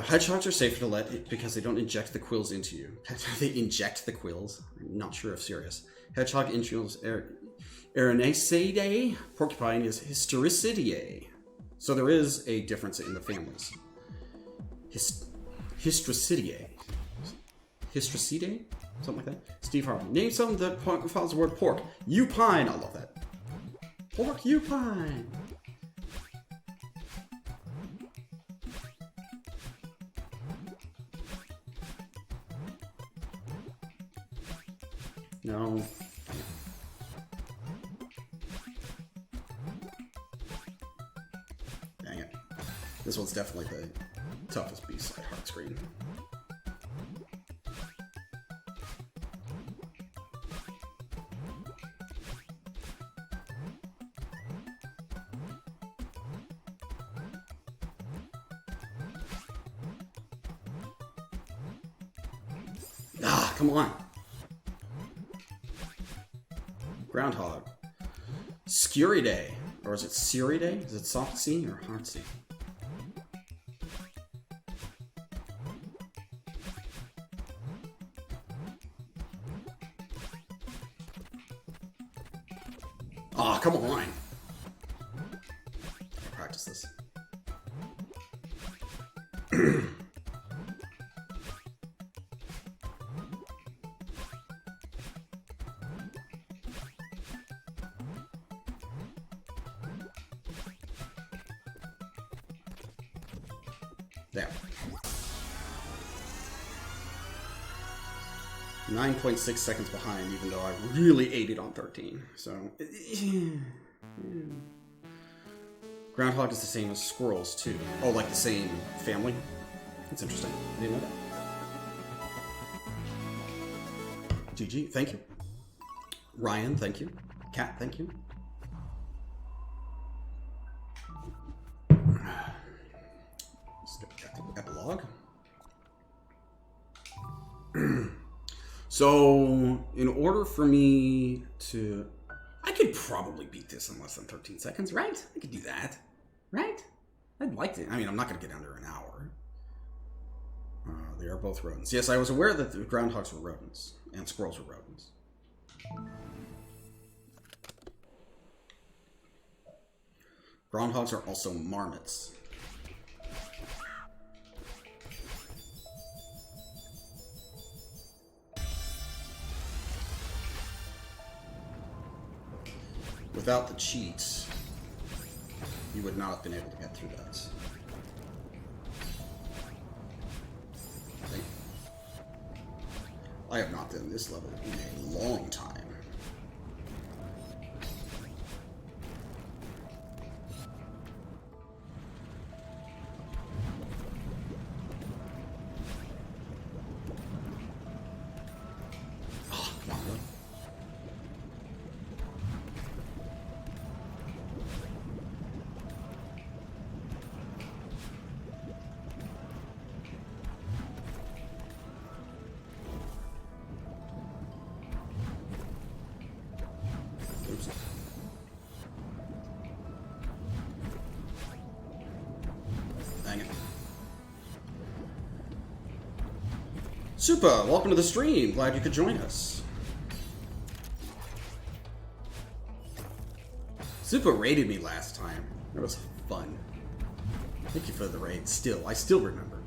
Hedgehogs are safer to let because they don't inject the quills into you. They inject the quills? I'm not sure if serious. Hedgehog injures Erinaceidae. Porcupine is Hystericidae. So there is a difference in the families. Hystericidae. Hystericidae? Something like that. Steve Harvey. Name something that follows the word pork. Upine. I love that. Porcupine. No. Dang it. This one's definitely the toughest B-side hard screen. Ah, come on. Groundhog. Scuridae. Or is it Suridae? Is it soft C or hard C? Ah, oh, come on. I'll practice this. There. 9.6 seconds behind, even though I really ate it on 13. So, Groundhog is the same as squirrels too. Oh, like the same family? That's interesting. I didn't know that. GG, thank you. Ryan, thank you. Kat, thank you. Epilogue. So, in order for me to... I could probably beat this in less than 13 seconds, right? I could do that, right? I'd like to. I mean, I'm not going to get under an hour. They are both rodents. Yes, I was aware that the groundhogs were rodents, and squirrels were rodents. Groundhogs are also marmots. Without the cheats, you would not have been able to get through that. I have not done this level in a long time. Super, welcome to the stream. Glad you could join us. Super raided me last time. That was fun. Thank you for the raid. I still remember.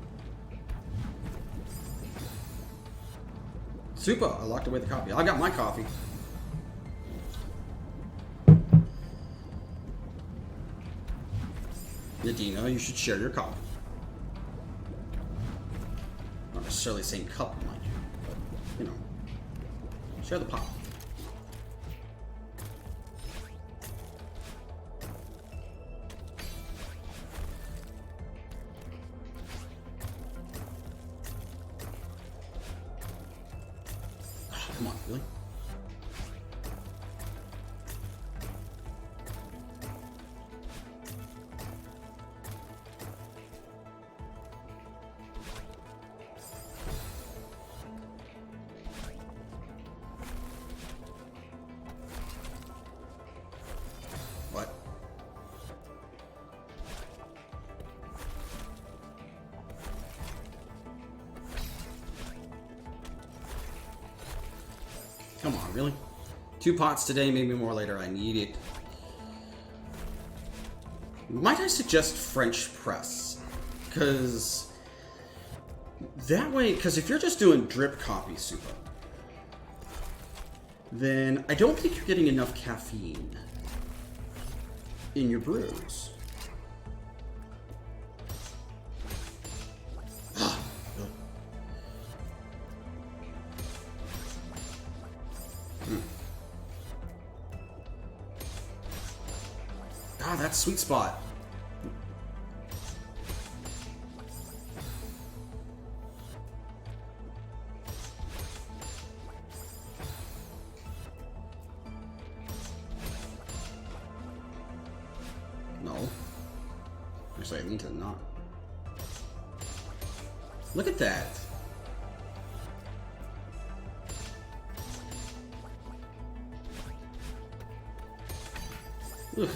Super, I locked away the coffee. I got my coffee. Nadina, you should share your coffee. Not necessarily the same cup, mind you, but, you know, share the pot. Come on, really? 2 pots today, maybe more later. I need it. Might I suggest French press? Because that way, because if you're just doing drip coffee super, then I don't think you're getting enough caffeine in your brews. Ah, that's sweet spot. No. Actually, I need to not. Look at that. Ugh.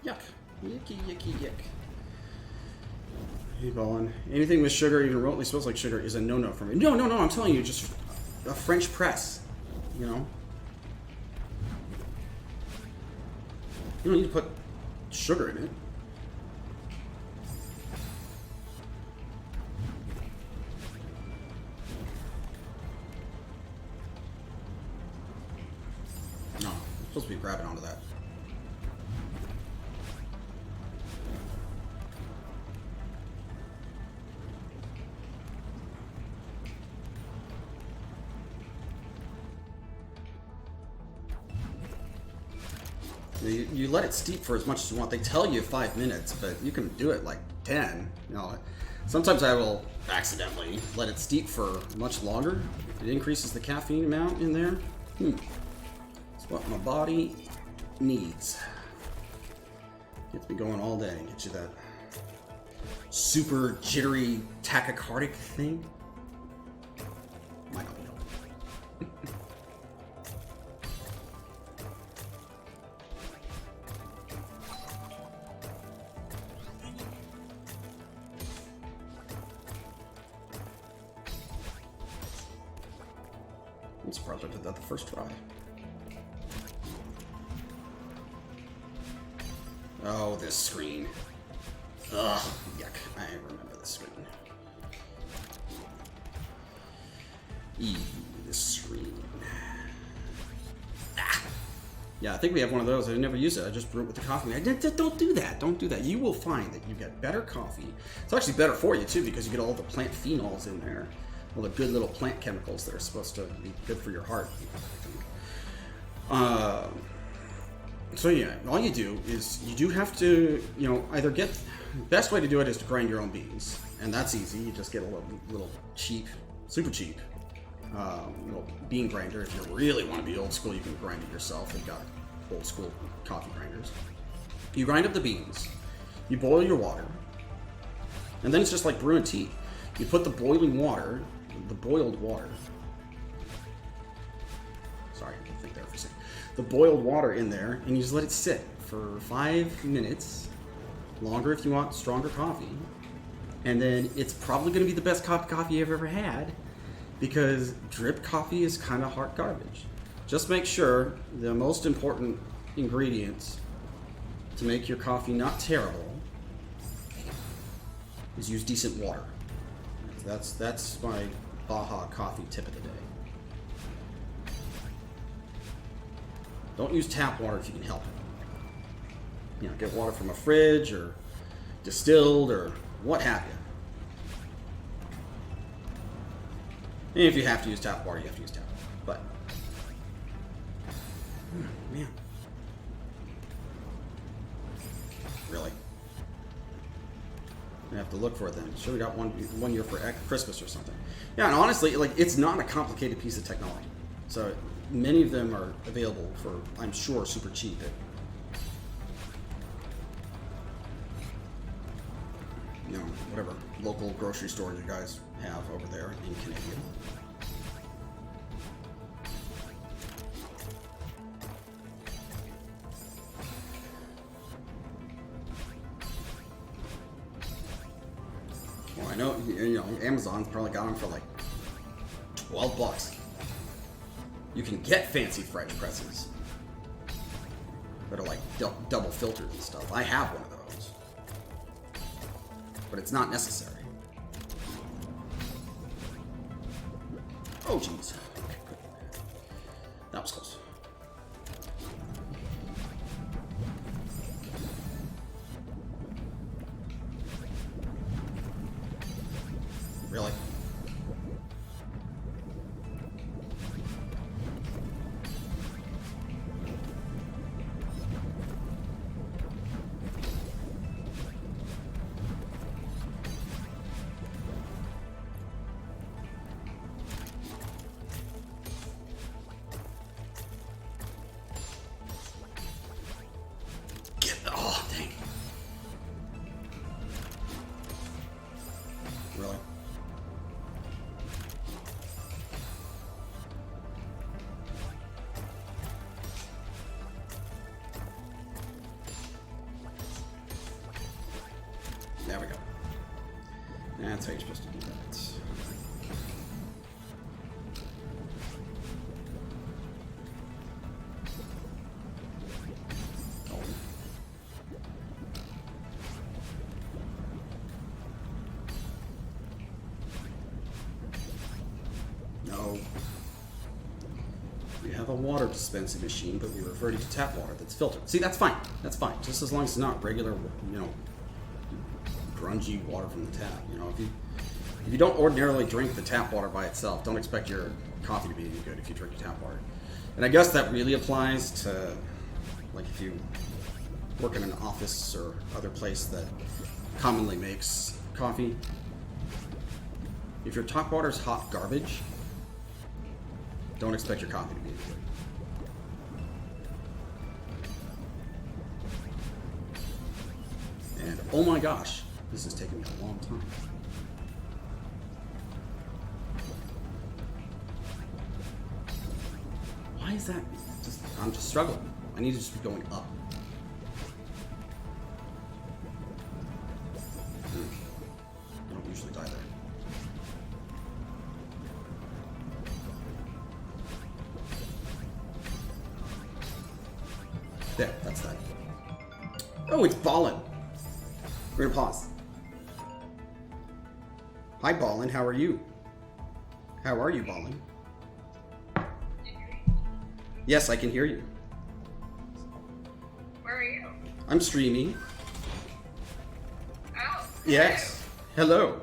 Yuck. Yucky, yucky, yuck. Hey, Ballin. Anything with sugar, even remotely smells like sugar, is a no-no for me. No, no, no, I'm telling you, just a French press. You know? You don't need to put sugar in it. No, I'm supposed to be grabbing onto that. You let it steep for as much as you want. They tell you 5 minutes, but you can do it like 10. You know, sometimes I will accidentally let it steep for much longer. It increases the caffeine amount in there. It's what my body needs. Gets me going all day. Get you that super jittery tachycardic thing. Might not be helpful. I'm surprised I did that the first try. Oh, this screen. Ugh, yuck. I remember this screen. Eee, this screen. Ah. Yeah, I think we have one of those. I never use it. I just brew it with the coffee. Don't do that. Don't do that. You will find that you get better coffee. It's actually better for you, too, because you get all the plant phenols in there. All the good little plant chemicals that are supposed to be good for your heart. So yeah, all you do is you do have to, you know, either get. Best way to do it is to grind your own beans, and that's easy. You just get a little cheap, super cheap, little bean grinder. If you really want to be old school, you can grind it yourself. They've got old school coffee grinders. You grind up the beans, you boil your water, and then it's just like brewing tea. You put the boiling water, the boiled water. Sorry, I didn't think there for a second. The boiled water in there, and you just let it sit for 5 minutes. Longer if you want stronger coffee. And then it's probably going to be the best cup of coffee you've ever had, because drip coffee is kind of hard garbage. Just make sure the most important ingredients to make your coffee not terrible is use decent water. That's my Baja coffee tip of the day. Don't use tap water if you can help it. You know, get water from a fridge or distilled or what have you. And if you have to use tap water, you have to use tap water. But, man. Really? I have to look for it then. Sure, we got one year for Christmas or something. Yeah, and honestly, like, it's not a complicated piece of technology. So many of them are available for, I'm sure, super cheap. You know, whatever local grocery store you guys have over there in Canada. I know, you know, Amazon's probably got them for like $12. You can get fancy French presses that are like double filtered and stuff. I have one of those, but it's not necessary. Oh, jeez. Okay, good. That was close. Really? Oh, dang. Really? There we go. That's how you're supposed to do that. Oh. No. We have a water dispensing machine, but we reverted to tap water that's filtered. See, that's fine. That's fine. Just as long as it's not regular, you know, grungy water from the tap. You know, if you don't ordinarily drink the tap water by itself, don't expect your coffee to be any good if you drink tap water. And I guess that really applies to, like, if you work in an office or other place that commonly makes coffee. If your tap water is hot garbage, don't expect your coffee to be any good. And oh my gosh, this is taking me a long time. Why is that? I'm just struggling. I need to just be going up. I don't usually die there. There, that's that. Oh, it's Ballin. We're gonna pause. Hi, Ballin. How are you? How are you, Ballin? Yes, I can hear you. Where are you? I'm streaming. Oh. Yes. Hello.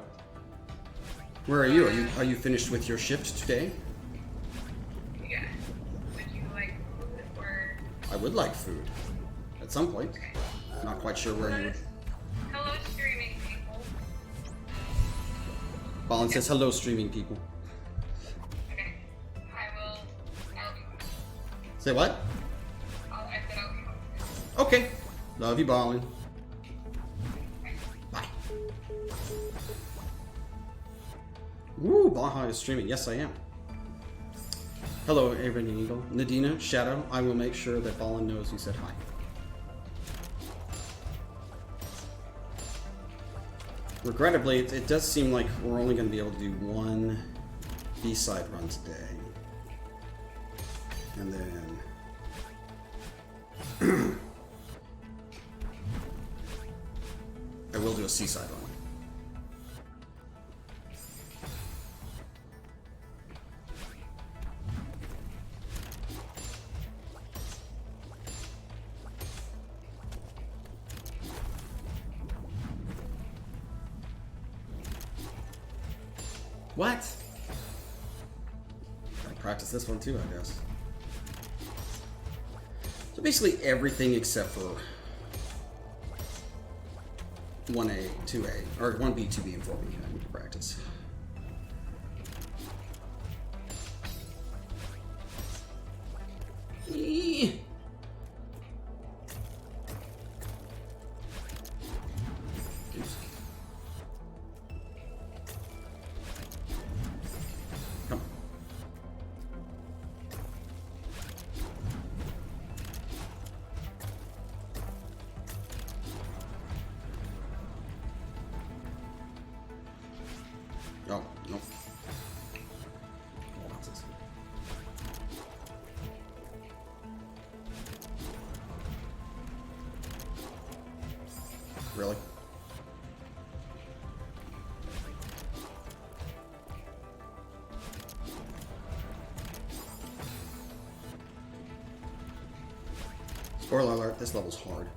Where are you? Are you finished with your shift today? Yeah. Would you like food or? I would like food. At some point. Okay. Not quite sure where you would. Hello, streaming people. Ballin says hello, streaming people. Okay. I'll be home. Say what? I said I'll be home. Okay. Love you, Ballin. Bye. Woo, Baja is streaming. Yes, I am. Hello, Aaron and Eagle. Nadina, Shadow, I will make sure that Ballin knows you said hi. Regrettably, it does seem like we're only going to be able to do one B-side run today. And then... I will do a C-side run. What? Gotta practice this one too, I guess. So basically everything except for 1A, 2A, or 1B, 2B, and 4B I need to practice. Eee. Come. Really? Spoiler alert, this level's hard.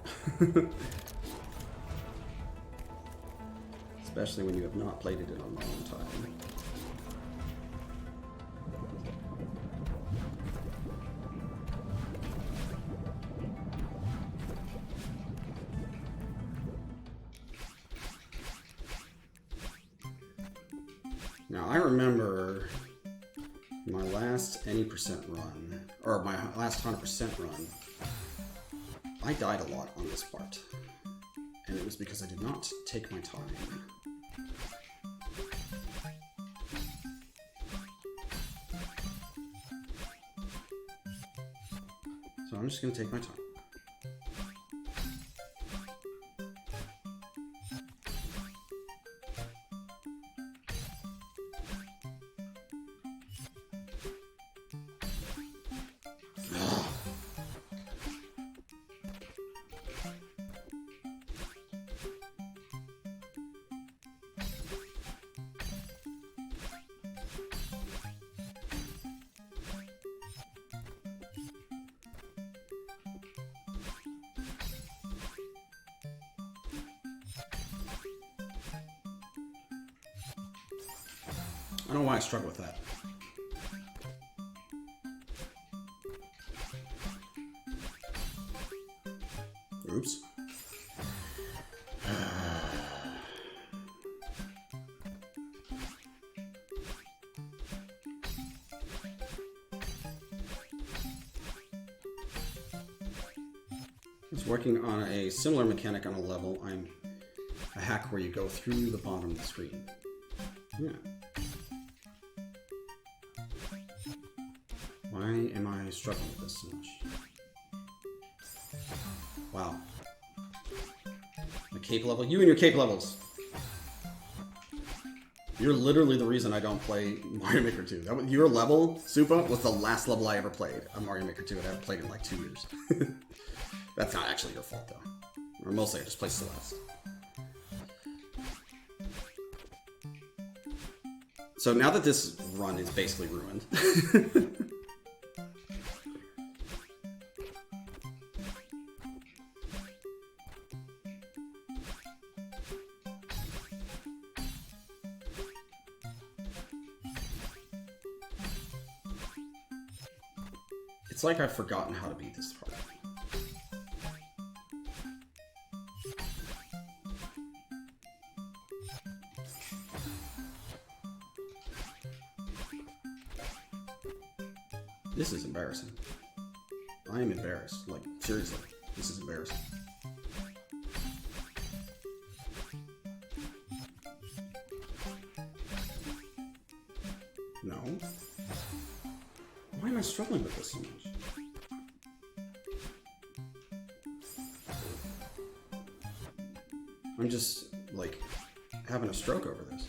Especially when you have not played it in a long time. Now, I remember my last any percent run, or my last 100% run, I died a lot on this part. And it was because I did not take my time. So I'm just going to take my time. I don't know why I struggle with that. Oops. I was working on a similar mechanic on a level. I'm a hack where you go through the bottom of the screen. Yeah. Why am I struggling with this so much? Wow. My cape level? You and your cape levels! You're literally the reason I don't play Mario Maker 2. Your level, Supa, was the last level I ever played on Mario Maker 2, and I haven't played it in like 2 years. That's not actually your fault, though. Or mostly I just play Celeste. So now that this run is basically ruined... It's like I've forgotten how to beat this part. This is embarrassing. I am embarrassed. Like, seriously. This is embarrassing. No. Why am I struggling with this so much? I'm just, like, having a stroke over this.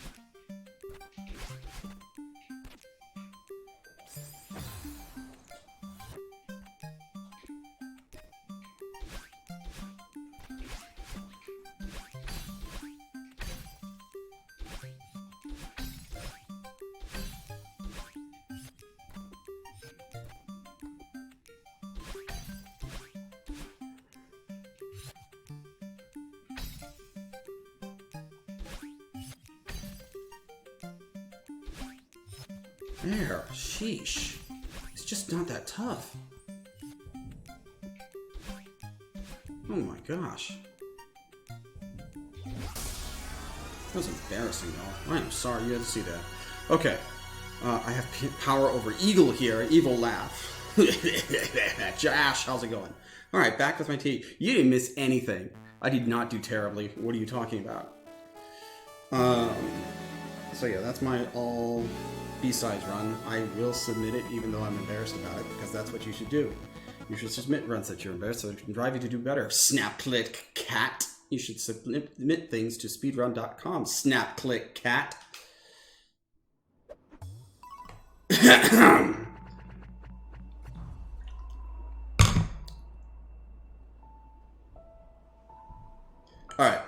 There, sheesh. It's just not that tough. Oh my gosh. That was embarrassing, y'all. I am sorry you had to see that. Okay. I have power over Eagle here. Evil laugh. Josh, how's it going? Alright, back with my tea. You didn't miss anything. I did not do terribly. What are you talking about? So yeah, that's my all B-sides run. I will submit it even though I'm embarrassed about it, because that's what you should do. You should submit runs that you're embarrassed so it can drive you to do better. Snap click cat. You should submit things to speedrun.com. Snap click cat. Alright.